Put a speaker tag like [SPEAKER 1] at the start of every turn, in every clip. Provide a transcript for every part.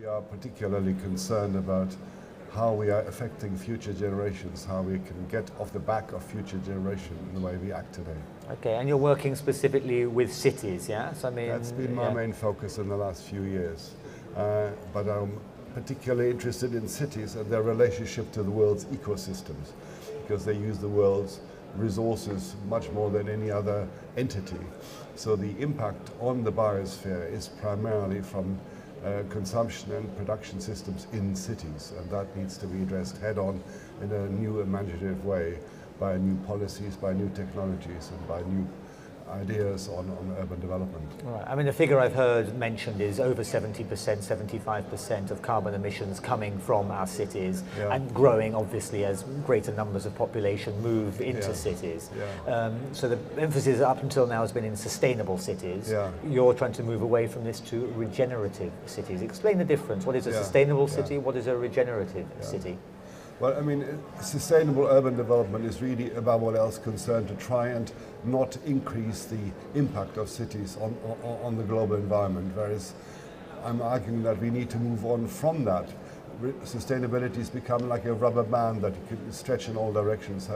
[SPEAKER 1] We are particularly concerned about how we are affecting future generations, how we can get off the back of future generation in the way we act today.
[SPEAKER 2] Okay, and you're working specifically with cities, yeah? So, I mean,
[SPEAKER 1] that's been my main focus in the last few years. But I'm particularly interested in cities and their relationship to the world's ecosystems, because they use the world's resources much more than any other entity. So the impact on the biosphere is primarily from consumption and production systems in cities, and that needs to be addressed head-on in a new imaginative way by new policies, by new technologies, and by new ideas on urban development.
[SPEAKER 2] Right. I mean, the figure I've heard mentioned is over 70%, 75% of carbon emissions coming from our cities, and growing obviously as greater numbers of population move into cities. So the emphasis up until now has been in sustainable cities. You're trying to move away from this to regenerative cities. Explain the difference. What is a sustainable city? What is a regenerative city?
[SPEAKER 1] Well, I mean, sustainable urban development is really, above all else, concerned to try and not increase the impact of cities on the global environment, whereas I'm arguing that we need to move on from that. Sustainability has become like a rubber band that you can stretch in all directions.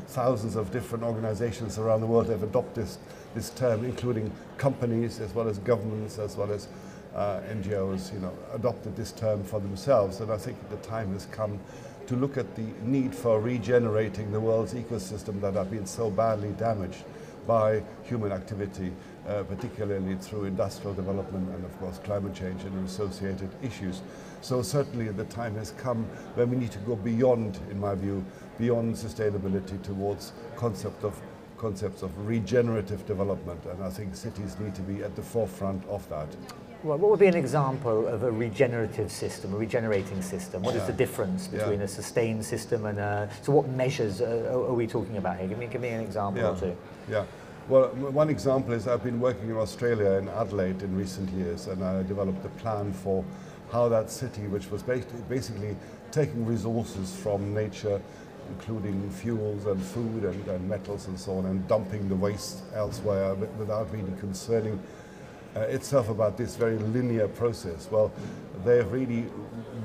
[SPEAKER 1] Thousands of different organizations around the world have adopted this term, including companies as well as governments, as well as NGOs, adopted this term for themselves. And I think the time has come to look at the need for regenerating the world's ecosystem that have been so badly damaged by human activity, particularly through industrial development and of course climate change and associated issues. So certainly the time has come when we need to go beyond, in my view, beyond sustainability towards concepts of regenerative development, and I think cities need to be at the forefront of that.
[SPEAKER 2] Well, what would be an example of a regenerative system, a regenerating system? What is the difference between a sustained system and so what measures are we talking about here? Give me an example or two.
[SPEAKER 1] Yeah. Well, one example is I've been working in Australia, in Adelaide, in recent years, and I developed a plan for how that city, which was basically taking resources from nature, including fuels and food and metals and so on, and dumping the waste elsewhere without really concerning itself about this very linear process. Well, they've really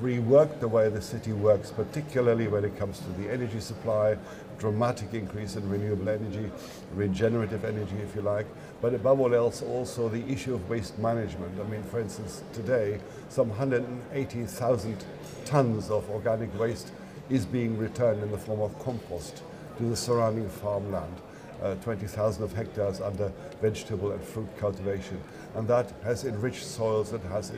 [SPEAKER 1] reworked the way the city works, particularly when it comes to the energy supply, dramatic increase in renewable energy, regenerative energy if you like, but above all else also the issue of waste management. I mean, for instance, today some 180,000 tons of organic waste is being returned in the form of compost to the surrounding farmland. 20,000 of hectares under vegetable and fruit cultivation, and that has enriched soils, it has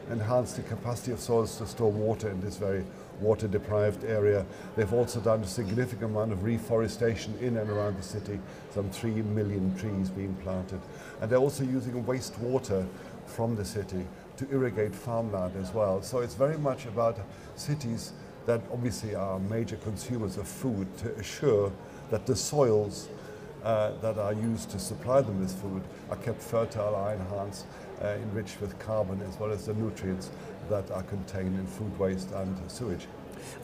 [SPEAKER 1] enhanced the capacity of soils to store water in this very water deprived area. They've also done a significant amount of reforestation in and around the city, some 3 million trees being planted, and they're also using wastewater from the city to irrigate farmland as well. So it's very much about cities that obviously are major consumers of food to assure that the soils that are used to supply them with food are kept fertile, are enhanced, enriched with carbon, as well as the nutrients that are contained in food waste and sewage.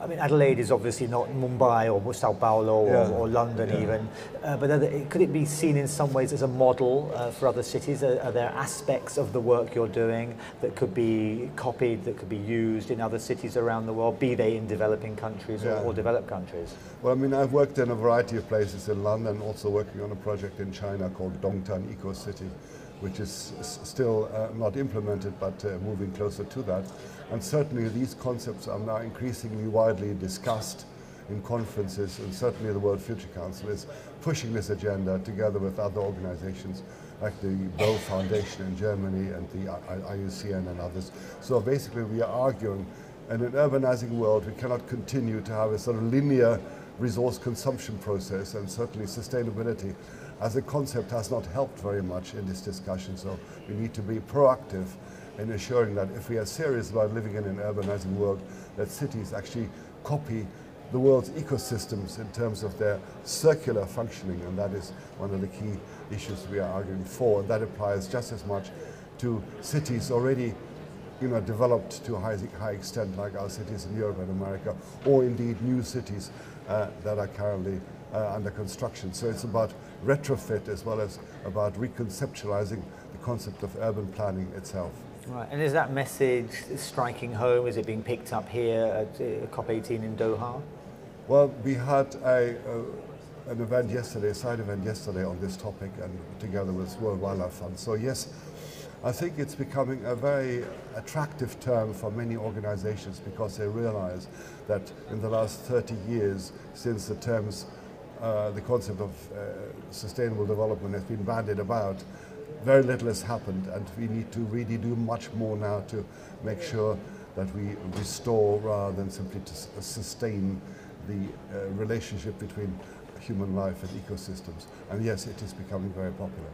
[SPEAKER 2] I mean, Adelaide is obviously not Mumbai or Sao Paulo or London even, but could it be seen in some ways as a model for other cities? Are there aspects of the work you're doing that could be copied, that could be used in other cities around the world, be they in developing countries or developed countries?
[SPEAKER 1] Well, I mean, I've worked in a variety of places in London, also working on a project in China called Dongtan Eco City, which is still not implemented, but moving closer to that. And certainly these concepts are now increasingly widely discussed in conferences, and certainly the World Future Council is pushing this agenda together with other organizations like the Bow Foundation in Germany and the IUCN and others. So basically we are arguing, in an urbanizing world, we cannot continue to have a sort of linear resource consumption process, and certainly sustainability as a concept has not helped very much in this discussion. So we need to be proactive in assuring that if we are serious about living in an urbanizing world, that cities actually copy the world's ecosystems in terms of their circular functioning, and that is one of the key issues we are arguing for. And that applies just as much to cities already developed to a high extent, like our cities in Europe and America, or indeed new cities that are currently under construction. So it's about retrofit as well as about reconceptualizing the concept of urban planning itself.
[SPEAKER 2] Right, and is that message striking home? Is it being picked up here at COP18 in Doha?
[SPEAKER 1] Well, we had an event yesterday, a side event yesterday on this topic, and together with World Wildlife Fund. So yes, I think it's becoming a very attractive term for many organizations because they realize that in the last 30 years, since the concept of sustainable development has been bandied about, very little has happened, and we need to really do much more now to make sure that we restore rather than simply to sustain the relationship between human life and ecosystems. And yes, it is becoming very popular.